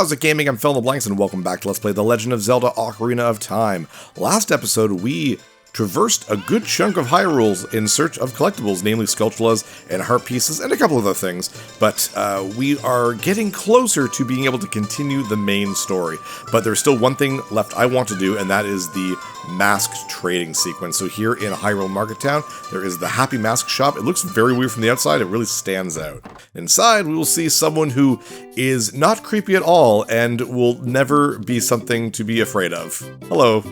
How's it gaming? I'm Phil in the Blanks and welcome back to Let's Play The Legend of Zelda Ocarina of Time. Last episode we traversed a good chunk of Hyrule in search of collectibles, namely Skulltulas and heart pieces and a couple other things, but we are getting closer to being able to continue the main story. But there's still one thing left I want to do, and that is the masked trading sequence. So here in Hyrule Market Town, there is the Happy Mask Shop. It looks very weird from the outside, it really stands out. Inside, we will see someone who is not creepy at all and will never be something to be afraid of. Hello.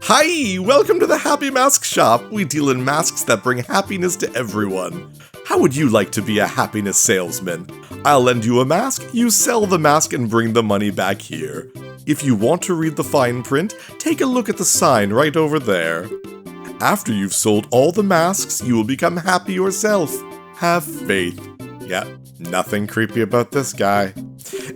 Hi, welcome to the Happy Mask Shop. We deal in masks that bring happiness to everyone. How would you like to be a happiness salesman? I'll lend you a mask, you sell the mask and bring the money back here. If you want to read the fine print, take a look at the sign right over there. After you've sold all the masks, you will become happy yourself. Have faith. Yeah, nothing creepy about this guy.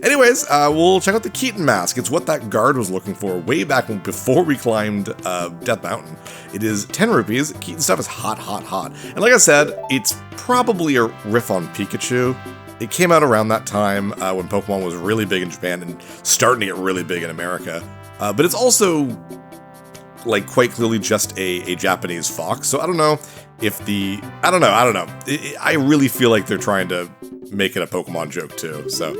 Anyways, we'll check out the Keaton mask. It's what that guard was looking for way back before we climbed Death Mountain. It is 10 rupees. Keaton stuff is hot, hot, hot. And like I said, it's probably a riff on Pikachu. It came out around that time when Pokemon was really big in Japan and starting to get really big in America. But it's also, like, quite clearly just a Japanese fox. So I don't know if the... I don't know. I really feel like they're trying to make it a Pokemon joke too, so...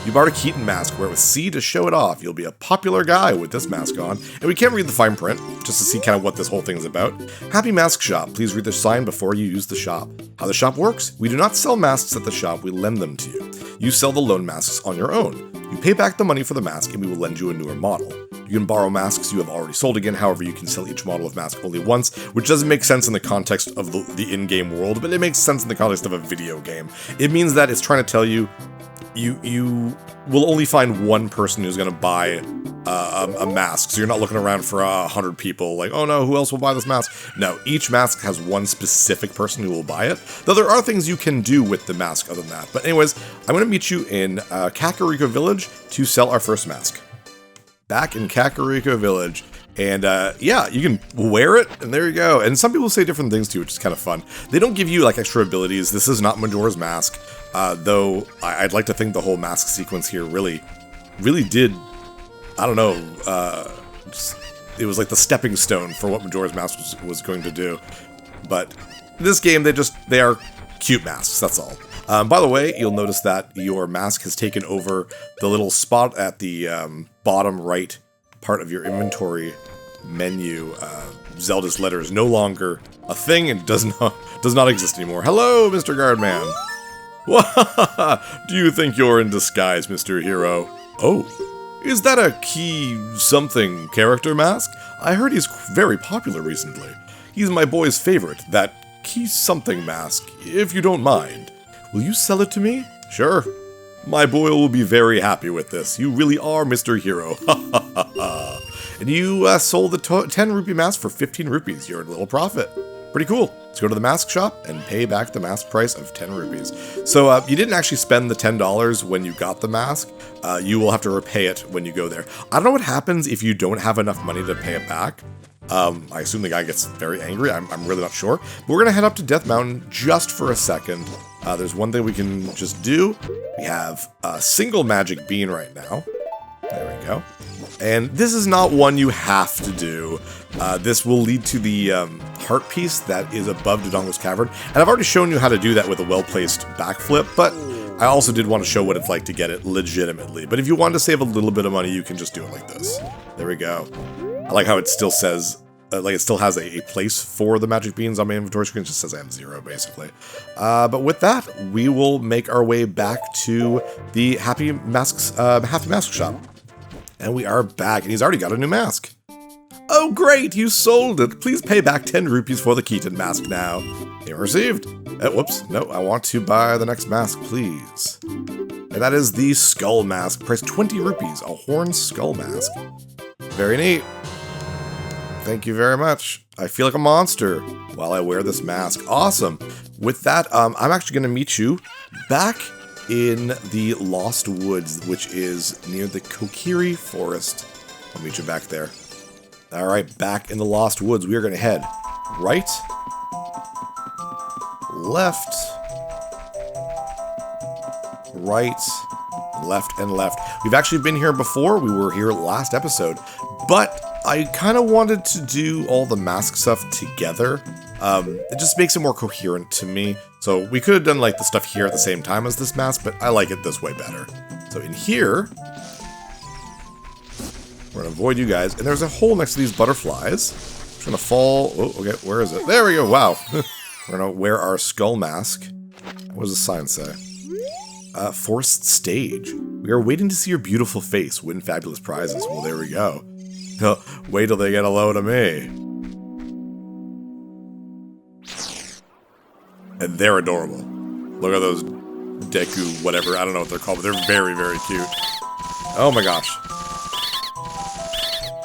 You bought a Keaton mask, wear it with C to show it off. You'll be a popular guy with this mask on. And we can't read the fine print, just to see kind of what this whole thing is about. Happy Mask Shop. Please read the sign before you use the shop. How the shop works? We do not sell masks at the shop, we lend them to you. You sell the loan masks on your own. You pay back the money for the mask and we will lend you a newer model. You can borrow masks you have already sold again, however you can sell each model of mask only once, which doesn't make sense in the context of the in-game world, but it makes sense in the context of a video game. It means that it's trying to tell you you will only find one person who's going to buy a mask, so you're not looking around for 100 people, like, oh no, who else will buy this mask? No, each mask has one specific person who will buy it, though there are things you can do with the mask other than that. But anyways, I'm going to meet you in Kakariko Village to sell our first mask. Back in Kakariko Village. And yeah, you can wear it, and there you go. And some people say different things too, which is kind of fun. They don't give you like extra abilities. This is not Majora's Mask, though I'd like to think the whole mask sequence here really did, I don't know, it was like the stepping stone for what Majora's Mask was going to do. But this game, they are cute masks, that's all. By the way, you'll notice that your mask has taken over the little spot at the bottom right part of your inventory menu. Zelda's letter is no longer a thing and does not exist anymore. Hello, Mr. Guardman. Do you think you're in disguise, Mr. Hero? Oh, is that a Key something character mask? I heard he's very popular recently. He's my boy's favorite, that Key something mask, if you don't mind. Will you sell it to me? Sure. My boy will be very happy with this. You really are Mr. Hero. And you sold the 10 rupee mask for 15 rupees. You're a little profit. Pretty cool. Let's go to the mask shop and pay back the mask price of 10 rupees. So you didn't actually spend the $10 when you got the mask. You will have to repay it when you go there. I don't know what happens if you don't have enough money to pay it back. I assume the guy gets very angry. I'm really not sure. But we're going to head up to Death Mountain just for a second. There's one thing we can just do. We have a single magic bean right now. There we go. And this is not one you have to do. This will lead to the heart piece that is above Dodongo's Cavern. And I've already shown you how to do that with a well-placed backflip, but I also did want to show what it's like to get it legitimately. But if you want to save a little bit of money, you can just do it like this. There we go. I like how it still says... like, it still has a place for the magic beans on my inventory screen. It just says I have 0, basically. But with that, we will make our way back to the Happy Mask Shop. And we are back, and he's already got a new mask. Oh, great, you sold it. Please pay back 10 rupees for the Keaton mask now. Payment received. Whoops, no, I want to buy the next mask, please. And that is the Skull Mask, price 20 rupees, a horn skull mask. Very neat. Thank you very much. I feel like a monster while I wear this mask. Awesome. With that, I'm actually going to meet you back in the Lost Woods, which is near the Kokiri Forest. I'll meet you back there. Alright, back in the Lost Woods, we are going to head right, left, right, left, and left. We've actually been here before. We were here last episode, but I kind of wanted to do all the mask stuff together. It just makes it more coherent to me. So we could have done like the stuff here at the same time as this mask, but I like it this way better. So in here, we're gonna avoid you guys, and there's a hole next to these butterflies. It's gonna fall. Oh, okay, where is it? There we go. Wow. We're gonna wear our skull mask. What does the sign say? Forced stage. We are waiting to see your beautiful face. Win fabulous prizes. Well, there we go. Wait till they get a load of me. And they're adorable. Look at those Deku, whatever. I don't know what they're called, but they're very, very cute. Oh my gosh.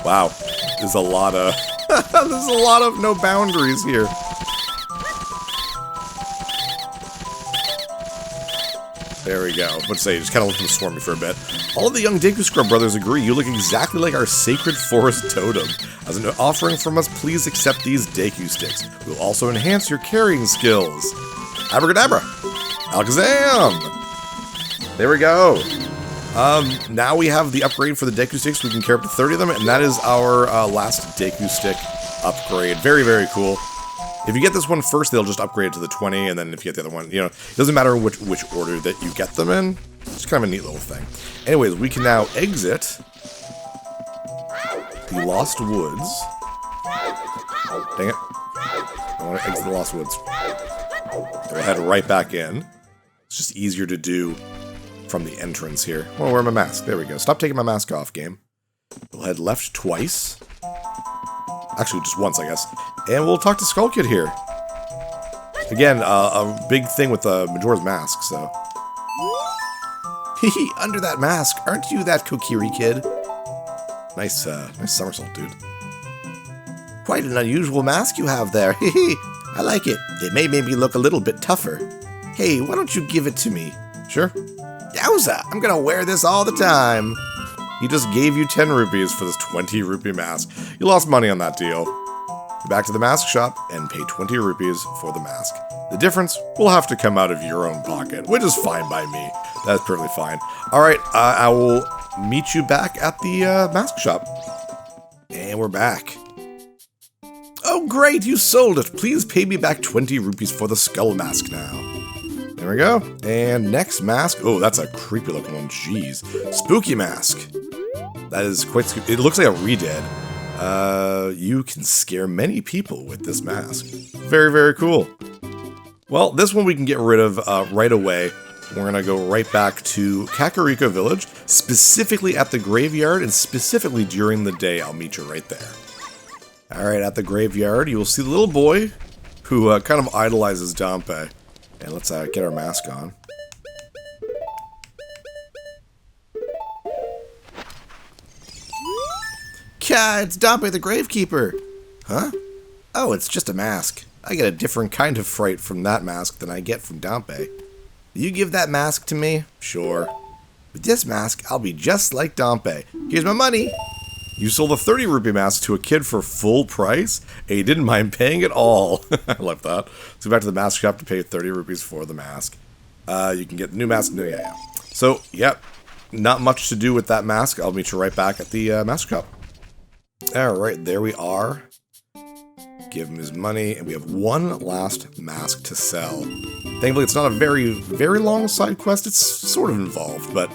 Wow. There's a lot of... there's a lot of no boundaries here. There we go. Let's say, just kind of let them swarm me for a bit. All of the young Deku Scrub brothers agree you look exactly like our sacred forest totem. As an offering from us, please accept these Deku sticks. We'll also enhance your carrying skills. Abracadabra! Alakazam! There we go. Now we have the upgrade for the Deku sticks. We can carry up to 30 of them, and that is our last Deku stick upgrade. Very, very cool. If you get this one first, they'll just upgrade it to the 20, and then if you get the other one, you know, it doesn't matter which order that you get them in. It's kind of a neat little thing. Anyways, we can now exit the Lost Woods. Dang it. I want to exit the Lost Woods. We'll head right back in. It's just easier to do from the entrance here. I want to wear my mask. There we go. Stop taking my mask off, game. We'll head left twice. Actually, just once, I guess. And we'll talk to Skull Kid here. Again, a big thing with Majora's Mask, so... Hehe, under that mask, aren't you that Kokiri kid? Nice, nice somersault, dude. Quite an unusual mask you have there. Hehe, I like it. It may make me look a little bit tougher. Hey, why don't you give it to me? Sure. Yowza, I'm gonna wear this all the time. He just gave you 10 rupees for this 20 rupee mask. You lost money on that deal. Go back to the mask shop and pay 20 rupees for the mask. The difference will have to come out of your own pocket, which is fine by me. That's perfectly fine. Alright, I will meet you back at the mask shop. And we're back. Oh great, you sold it. Please pay me back 20 rupees for the skull mask now. There we go. And next mask. Oh, that's a creepy looking one. Jeez. Spooky mask. That is quite spooky. It looks like a redead. You can scare many people with this mask. Very, very cool. Well, this one we can get rid of right away. We're going to go right back to Kakariko Village, specifically at the graveyard, and specifically during the day. I'll meet you right there. Alright, at the graveyard, you will see the little boy who kind of idolizes Dampé. And let's get our mask on. Kya, it's Dampé the Gravekeeper! Huh? Oh, it's just a mask. I get a different kind of fright from that mask than I get from Dampé. Will you give that mask to me? Sure. With this mask, I'll be just like Dampé. Here's my money! You sold a 30 rupee mask to a kid for full price, and he didn't mind paying it all. I love that. Let's go back to the mask shop to pay 30 rupees for the mask. You can get the new mask. No, yeah. So, yep. Not much to do with that mask. I'll meet you right back at the mask shop. Alright, there we are. Give him his money, and we have one last mask to sell. Thankfully, it's not a very, very long side quest. It's sort of involved, but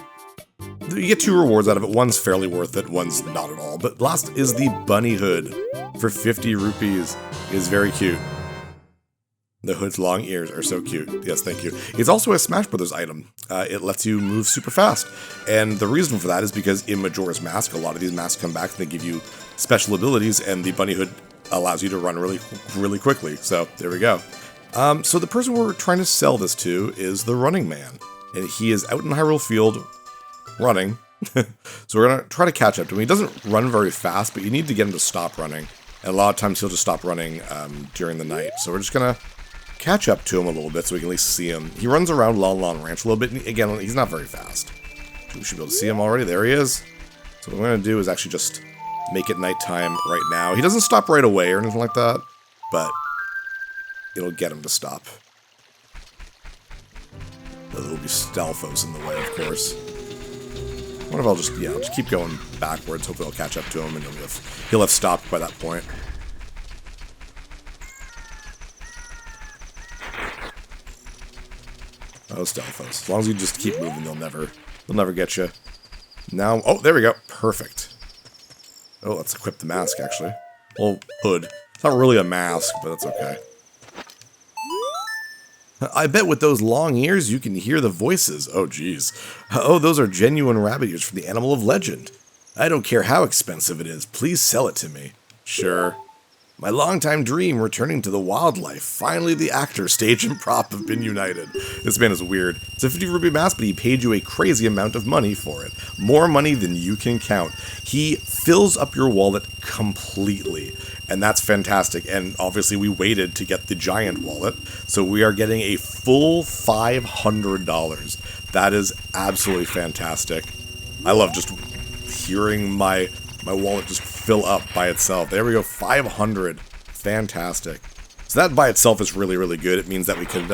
you get 2 rewards out of it. One's fairly worth it, one's not at all. But last is the bunny hood for 50 rupees. It is very cute. The hood's long ears are so cute. Yes, thank you. It's also a Smash Brothers item. It lets you move super fast. And the reason for that is because in Majora's Mask, a lot of these masks come back and they give you special abilities, and the bunny hood allows you to run really, really quickly. So, there we go. So the person we're trying to sell this to is the Running Man. And he is out in Hyrule Field running. So we're going to try to catch up to him. He doesn't run very fast, but you need to get him to stop running. And a lot of times he'll just stop running during the night. So we're just going to catch up to him a little bit so we can at least see him. He runs around Lon Lon Ranch a little bit. And again, he's not very fast. We should be able to see him already. There he is. So what we're going to do is actually just make it nighttime right now. He doesn't stop right away or anything like that, but it'll get him to stop. There'll be Stalfos in the way, of course. What if I'll just, yeah, I'll just keep going backwards. Hopefully I'll catch up to him, and he'll have stopped by that point. Oh, Stealthos. As long as you just keep moving, they'll never get you. Now, oh, there we go. Perfect. Oh, let's equip the mask, actually. Well, hood. It's not really a mask, but that's okay. I bet with those long ears, you can hear the voices. Oh, geez. Oh, those are genuine rabbit ears from the animal of legend. I don't care how expensive it is. Please sell it to me. Sure. My longtime dream returning to the wildlife. Finally, the actor, stage, and prop have been united. This man is weird. It's a 50 rupee mask, but he paid you a crazy amount of money for it. More money than you can count. He fills up your wallet completely. And that's fantastic. And obviously, we waited to get the giant wallet. So we are getting a full $500. That is absolutely fantastic. I love just hearing my wallet just fill up by itself. There we go, 500. Fantastic. So that by itself is really, really good. It means that we could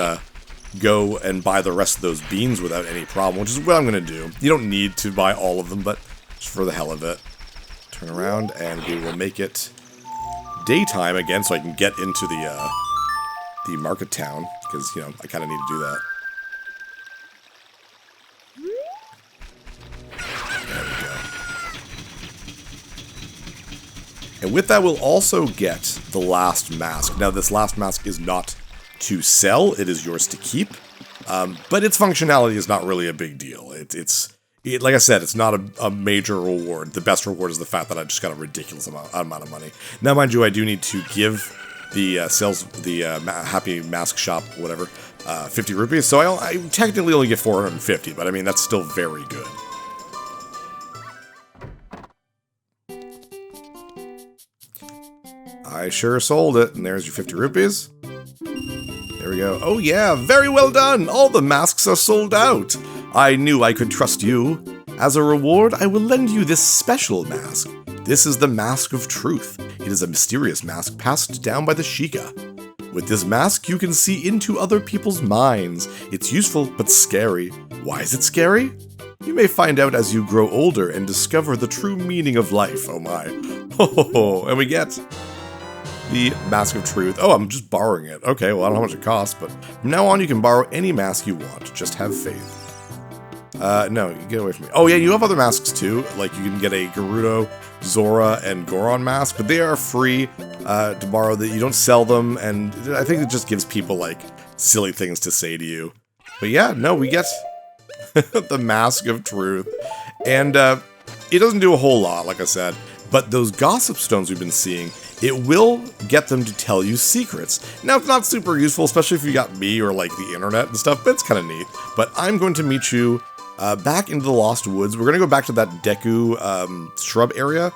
go and buy the rest of those beans without any problem, which is what I'm going to do. You don't need to buy all of them, but just for the hell of it. Turn around, and we will make it daytime again so I can get into the market town, because, you know, I kind of need to do that. And with that, we'll also get the last mask. Now, this last mask is not to sell. It is yours to keep. But its functionality is not really a big deal. Like I said, it's not a major reward. The best reward is the fact that I just got a ridiculous amount of money. Now, mind you, I do need to give the Happy Mask Shop, whatever, 50 rupees. So I technically only get 450, but I mean, that's still very good. I sure sold it, and there's your 50 rupees. There we go. Oh yeah, very well done! All the masks are sold out! I knew I could trust you. As a reward, I will lend you this special mask. This is the Mask of Truth. It is a mysterious mask passed down by the Sheikah. With this mask, you can see into other people's minds. It's useful, but scary. Why is it scary? You may find out as you grow older and discover the true meaning of life. Oh my. Ho ho ho, and we get the Mask of Truth. Oh, I'm just borrowing it. Okay, well, I don't know how much it costs, but from now on, you can borrow any mask you want. Just have faith. No, you get away from me. Oh, yeah, you have other masks, too. Like, you can get a Gerudo, Zora, and Goron mask, but they are free to borrow. That you don't sell them, and I think it just gives people, like, silly things to say to you. But yeah, no, we get the Mask of Truth. And it doesn't do a whole lot, like I said, but those gossip stones we've been seeing, it will get them to tell you secrets. Now, it's not super useful, especially if you got me or, like, the internet and stuff, but it's kind of neat. But I'm going to meet you back into the Lost Woods. We're going to go back to that Deku shrub area,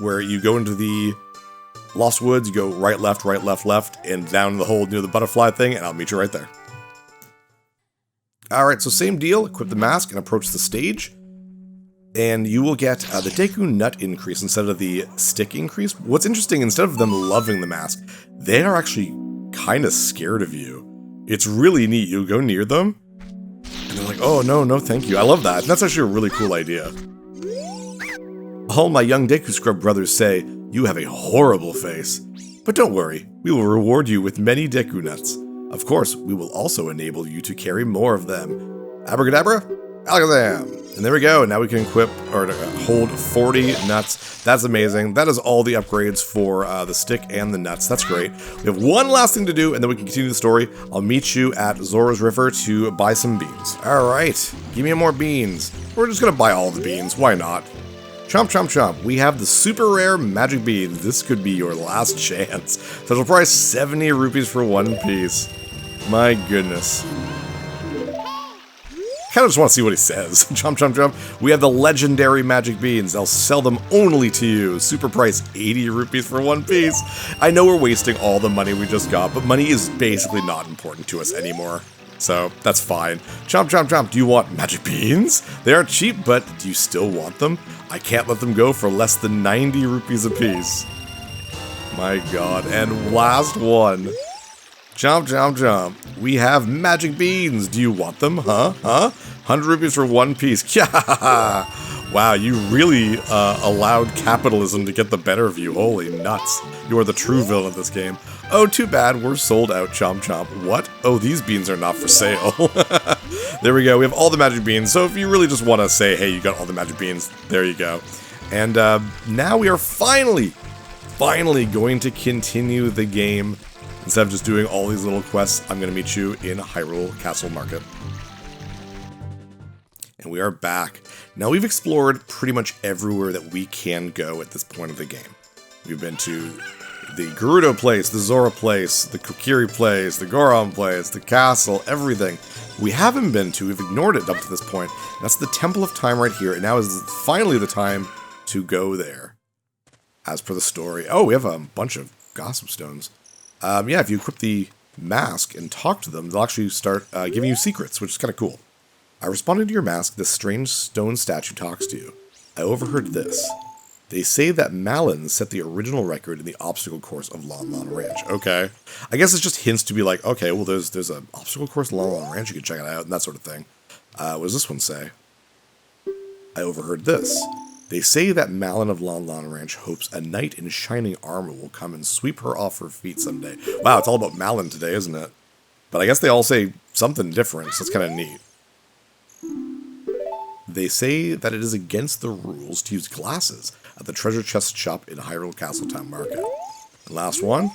where you go into the Lost Woods, you go right, left, and down the hole near the butterfly thing, and I'll meet you right there. Alright, so same deal. Equip the mask and approach the stage. And you will get the Deku Nut increase instead of the stick increase. What's interesting, instead of them loving the mask, they are actually kind of scared of you. It's really neat. You go near them, and they're like, oh, no, thank you. I love that. That's actually a really cool idea. All my young Deku Scrub brothers say, you have a horrible face. But don't worry, we will reward you with many Deku Nuts. Of course, we will also enable you to carry more of them. Abracadabra, alakazam! And there we go, now we can equip, or hold 40 nuts. That's amazing. That is all the upgrades for the stick and the nuts. That's great. We have one last thing to do, and then we can continue the story. I'll meet you at Zora's River to buy some beans. Alright, give me more beans. We're just gonna buy all the beans, why not? Chomp, chomp, chomp. We have the super rare magic beans. This could be your last chance. Special price, 70 rupees for one piece. My goodness. Kind of just want to see what he says. Chomp, chomp, chomp. We have the legendary magic beans. I'll sell them only to you. Super price, 80 rupees for one piece. I know we're wasting all the money we just got, but money is basically not important to us anymore. So, that's fine. Chomp, chomp, chomp. Do you want magic beans? They aren't cheap, but do you still want them? I can't let them go for less than 90 rupees a piece. My god. And last one. Jump, jump, jump. We have magic beans. Do you want them? Huh? 100 rupees for one piece. Yeah. Wow, you really allowed capitalism to get the better of you. Holy nuts. You are the true villain of this game. Oh, too bad. We're sold out. Chomp, chomp. What? Oh, these beans are not for sale. There we go. We have all the magic beans. So if you really just want to say, hey, you got all the magic beans, there you go. And now we are finally going to continue the game. Instead of just doing all these little quests, I'm going to meet you in Hyrule Castle Market. And we are back. Now we've explored pretty much everywhere that we can go at this point of the game. We've been to the Gerudo place, the Zora place, the Kokiri place, the Goron place, the castle, everything. We haven't been to, we've ignored it up to this point. That's the Temple of Time right here, and now is finally the time to go there. As per the story. Oh, we have a bunch of gossip stones. Yeah, if you equip the mask and talk to them, they'll actually start giving you secrets, which is kind of cool. I responded to your mask, this strange stone statue talks to you. I overheard this. They say that Malin set the original record in the obstacle course of Lon Lon Ranch. Okay. I guess it's just hints to be like, okay, well, there's an obstacle course in Lon Lon Ranch, you can check it out, and that sort of thing. What does this one say? I overheard this. They say that Malin of Lon Lon Ranch hopes a knight in shining armor will come and sweep her off her feet someday. Wow, it's all about Malin today, isn't it? But I guess they all say something different, so it's kind of neat. They say that it is against the rules to use glasses at the treasure chest shop in Hyrule Castletown Market. And last one.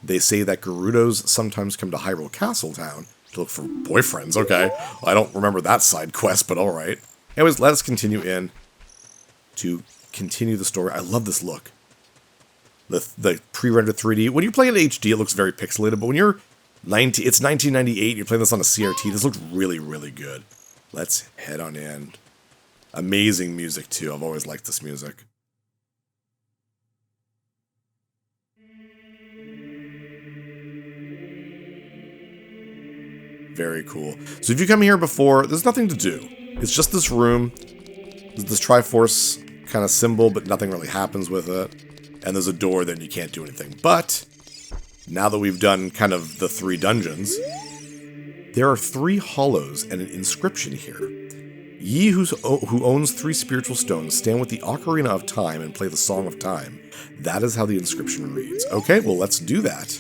They say that Gerudos sometimes come to Hyrule Castletown to look for boyfriends. Okay, well, I don't remember that side quest, but alright. Anyways, let us continue in to continue the story. I love this look. The pre-rendered 3D. When you play in HD, it looks very pixelated, but when you're it's 1998, you're playing this on a CRT, this looks really, really good. Let's head on in. Amazing music, too. I've always liked this music. Very cool. So if you come here before, there's nothing to do. It's just this room. There's this Triforce kind of symbol, but nothing really happens with it. And there's a door, then you can't do anything. But now that we've done kind of the 3 dungeons, there are 3 hollows and an inscription here. Ye who owns 3 spiritual stones stand with the Ocarina of Time and play the Song of Time. That is how the inscription reads. Okay, well, let's do that.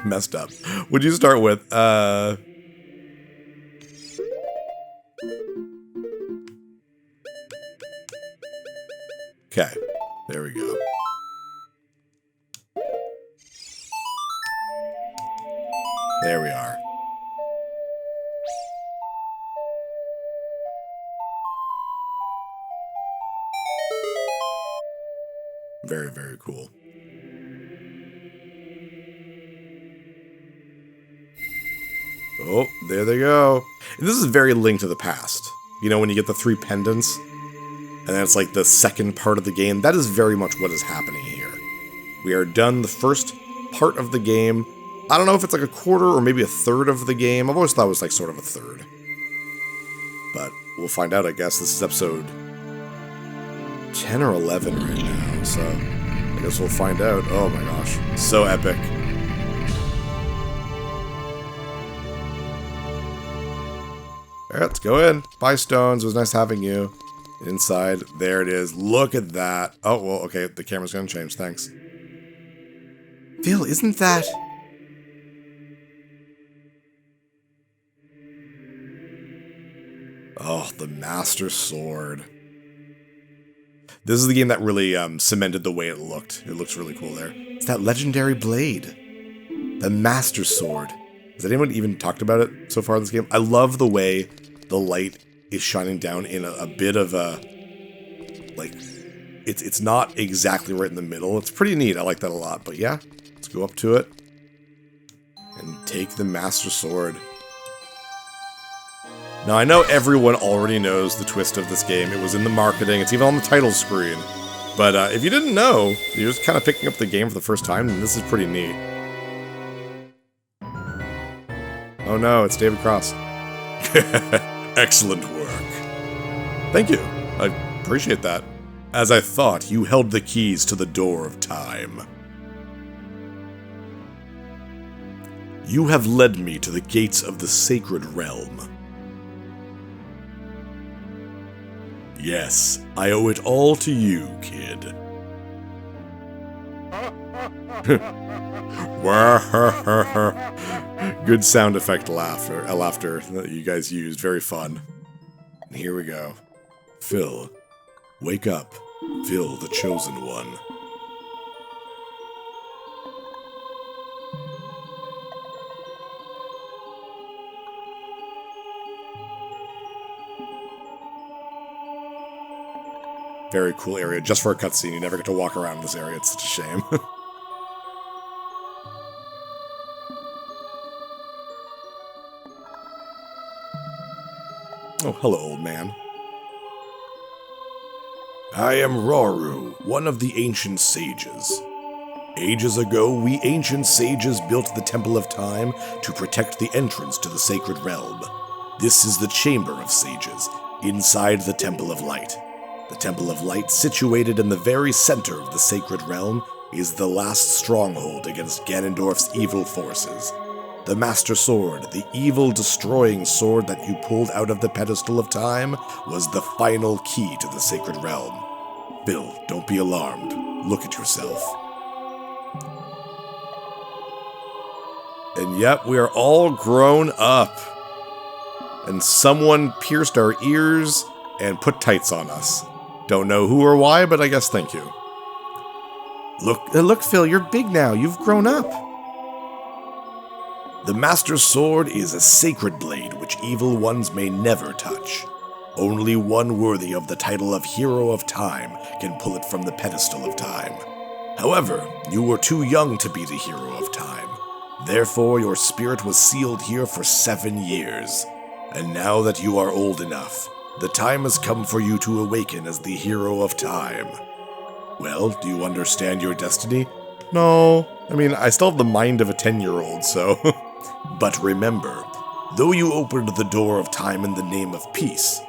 Messed up. What'd you start with? Okay, there we go. There we are. Very, very cool. Oh, there they go. And this is very Link to the Past. You know, when you get the 3 pendants, and then it's like the second part of the game. That is very much what is happening here. We are done the first part of the game. I don't know if it's like a quarter or maybe a third of the game. I've always thought it was like sort of a third. But we'll find out, I guess. This is episode 10 or 11 right now, so I guess we'll find out. Oh my gosh, so epic. Alright, let's go in. Buy stones. It was nice having you. Inside. There it is. Look at that. Oh, well, okay. The camera's gonna change. Thanks. Phil, isn't that... Oh, the Master Sword. This is the game that really cemented the way it looked. It looks really cool there. It's that legendary blade. The Master Sword. Has anyone even talked about it so far in this game? I love the way the light is shining down in a bit of a... Like, it's not exactly right in the middle. It's pretty neat. I like that a lot. But yeah, let's go up to it. And take the Master Sword. Now, I know everyone already knows the twist of this game. It was in the marketing. It's even on the title screen. But if you didn't know, you're just kind of picking up the game for the first time, and this is pretty neat. Oh no, it's David Cross. Excellent work. Thank you. I appreciate that. As I thought, you held the keys to the door of time. You have led me to the gates of the sacred realm. Yes, I owe it all to you, kid. Good sound effect laughter that you guys used. Very fun. And here we go. Phil, wake up. Phil, the chosen one. Very cool area, just for a cutscene. You never get to walk around this area. It's such a shame. Oh, hello, old man. I am Rauru, one of the ancient sages. Ages ago, we ancient sages built the Temple of Time to protect the entrance to the sacred realm. This is the Chamber of Sages, inside the Temple of Light. The Temple of Light, situated in the very center of the sacred realm, is the last stronghold against Ganondorf's evil forces. The Master Sword, the evil destroying sword that you pulled out of the pedestal of time, was the final key to the sacred realm. Bill, don't be alarmed. Look at yourself. And yet, we are all grown up. And someone pierced our ears and put tights on us. Don't know who or why, but I guess thank you. Look, Phil, you're big now. You've grown up. The Master Sword is a sacred blade which evil ones may never touch. Only one worthy of the title of Hero of Time can pull it from the pedestal of time. However, you were too young to be the Hero of Time. Therefore, your spirit was sealed here for 7 years. And now that you are old enough, the time has come for you to awaken as the Hero of Time. Well, do you understand your destiny? No. I mean, I still have the mind of a 10-year-old, so... But remember, though you opened the door of time in the name of peace,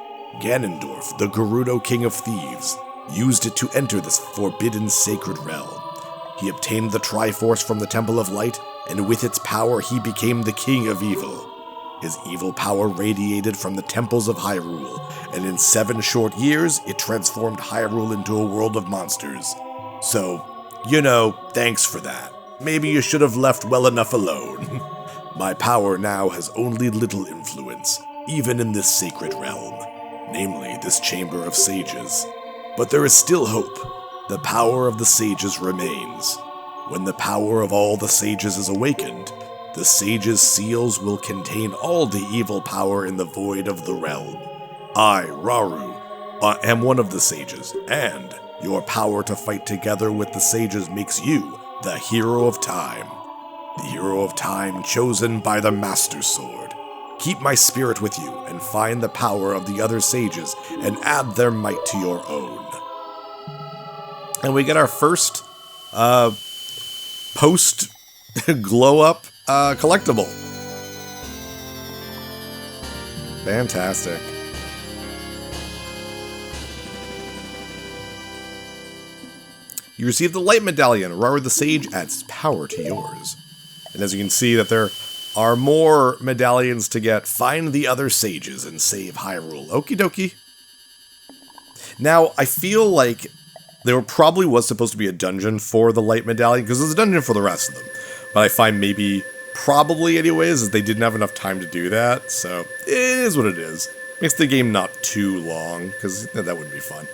Ganondorf, the Gerudo King of Thieves, used it to enter this forbidden sacred realm. He obtained the Triforce from the Temple of Light, and with its power he became the King of Evil. His evil power radiated from the temples of Hyrule, and in 7 short years, it transformed Hyrule into a world of monsters. So, thanks for that. Maybe you should have left well enough alone. My power now has only little influence, even in this sacred realm, namely this Chamber of Sages. But there is still hope. The power of the sages remains. When the power of all the sages is awakened, the sages' seals will contain all the evil power in the void of the realm. I, Rauru, am one of the sages, and your power to fight together with the sages makes you the Hero of Time. The Hero of Time chosen by the Master Sword. Keep my spirit with you and find the power of the other sages and add their might to your own. And we get our first post glow up collectible. Fantastic. You receive the Light Medallion. Rauru the Sage adds power to yours. And as you can see that there are more medallions to get, find the other sages and save Hyrule. Okie dokie. Now, I feel like there probably was supposed to be a dungeon for the Light Medallion, because there's a dungeon for the rest of them. But I find probably anyways, is they didn't have enough time to do that, so it is what it is. Makes the game not too long, because that wouldn't be fun.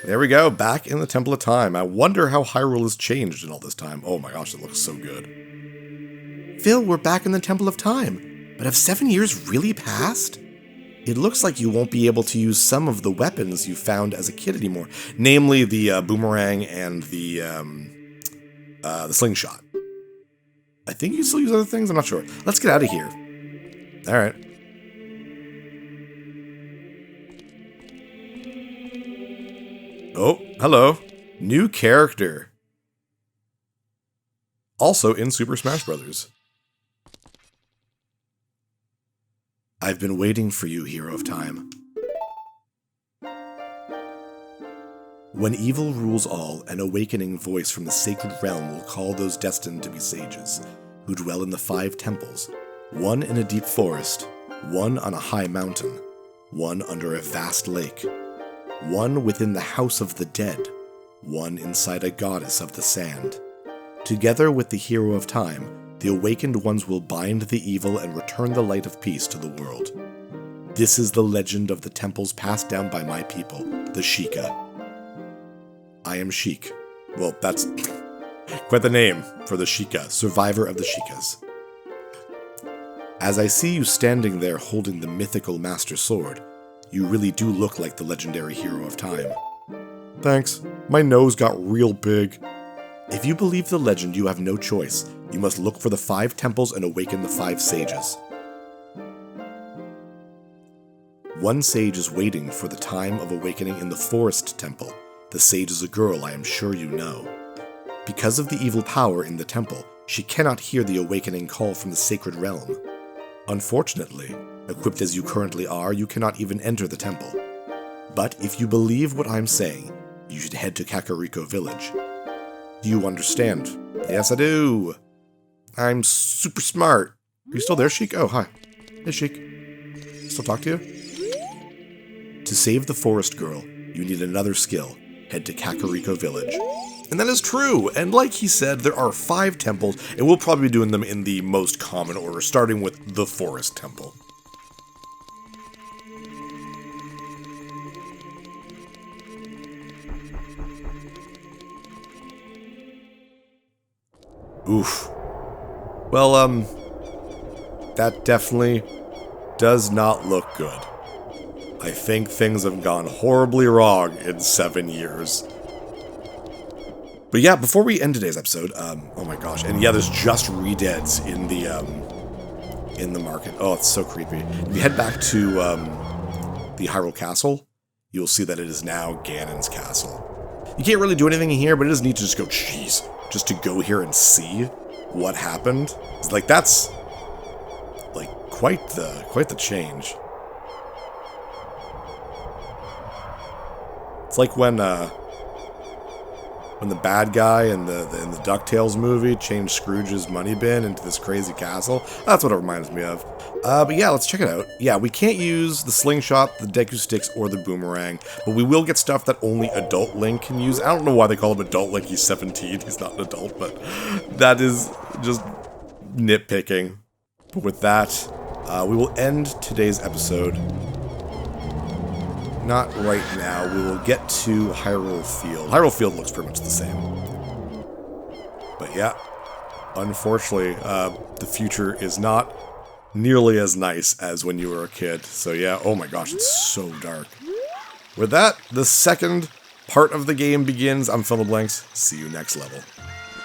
There we go, back in the Temple of Time. I wonder how Hyrule has changed in all this time. Oh my gosh, it looks so good. Phil, we're back in the Temple of Time, but have 7 years really passed? It looks like you won't be able to use some of the weapons you found as a kid anymore, namely the boomerang and the slingshot. I think you still use other things, I'm not sure. Let's get out of here. Alright. Oh, hello. New character. Also in Super Smash Bros. I've been waiting for you, Hero of Time. When evil rules all, an awakening voice from the sacred realm will call those destined to be sages, who dwell in the 5 temples, one in a deep forest, one on a high mountain, one under a vast lake, one within the house of the dead, one inside a goddess of the sand. Together with the hero of time, the awakened ones will bind the evil and return the light of peace to the world. This is the legend of the temples passed down by my people, the Sheikah. I am Sheik. Well, that's quite the name for the Sheikah, survivor of the Sheikahs. As I see you standing there holding the mythical Master Sword, you really do look like the legendary hero of time. Thanks. My nose got real big. If you believe the legend, you have no choice. You must look for the 5 temples and awaken the 5 sages. One sage is waiting for the time of awakening in the Forest Temple. The sage is a girl I am sure you know. Because of the evil power in the temple, she cannot hear the awakening call from the sacred realm. Unfortunately, equipped as you currently are, you cannot even enter the temple. But if you believe what I'm saying, you should head to Kakariko Village. Do you understand? Yes, I do. I'm super smart. Are you still there, Sheik? Oh, hi. Hey, Sheik. Still talk to you? To save the forest girl, you need another skill. Head to Kakariko Village. And that is true, and like he said, there are 5 temples, and we'll probably be doing them in the most common order, starting with the Forest Temple. Oof. Well, that definitely does not look good. I think things have gone horribly wrong in 7 years. But yeah, before we end today's episode, oh my gosh, and yeah, there's just re-deads in the market. Oh, it's so creepy. If you head back to the Hyrule Castle, you'll see that it is now Ganon's castle. You can't really do anything in here, but it is neat to just go, jeez, just to go here and see what happened. It's like, that's like quite the change. It's like when the bad guy in the DuckTales movie changed Scrooge's money bin into this crazy castle. That's what it reminds me of. But yeah, let's check it out. Yeah, we can't use the slingshot, the Deku Sticks, or the boomerang, but we will get stuff that only adult Link can use. I don't know why they call him adult Link. He's 17. He's not an adult, but that is just nitpicking. But with that, we will end today's episode. Not right now. We will get to Hyrule Field. Hyrule Field looks pretty much the same. But yeah, unfortunately, the future is not nearly as nice as when you were a kid. So yeah, oh my gosh, it's so dark. With that, the second part of the game begins. I'm Philiblanks. See you next level.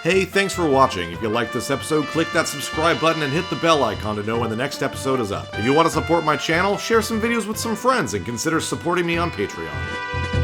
Hey, thanks for watching. If you liked this episode, click that subscribe button and hit the bell icon to know when the next episode is up. If you want to support my channel, share some videos with some friends and consider supporting me on Patreon.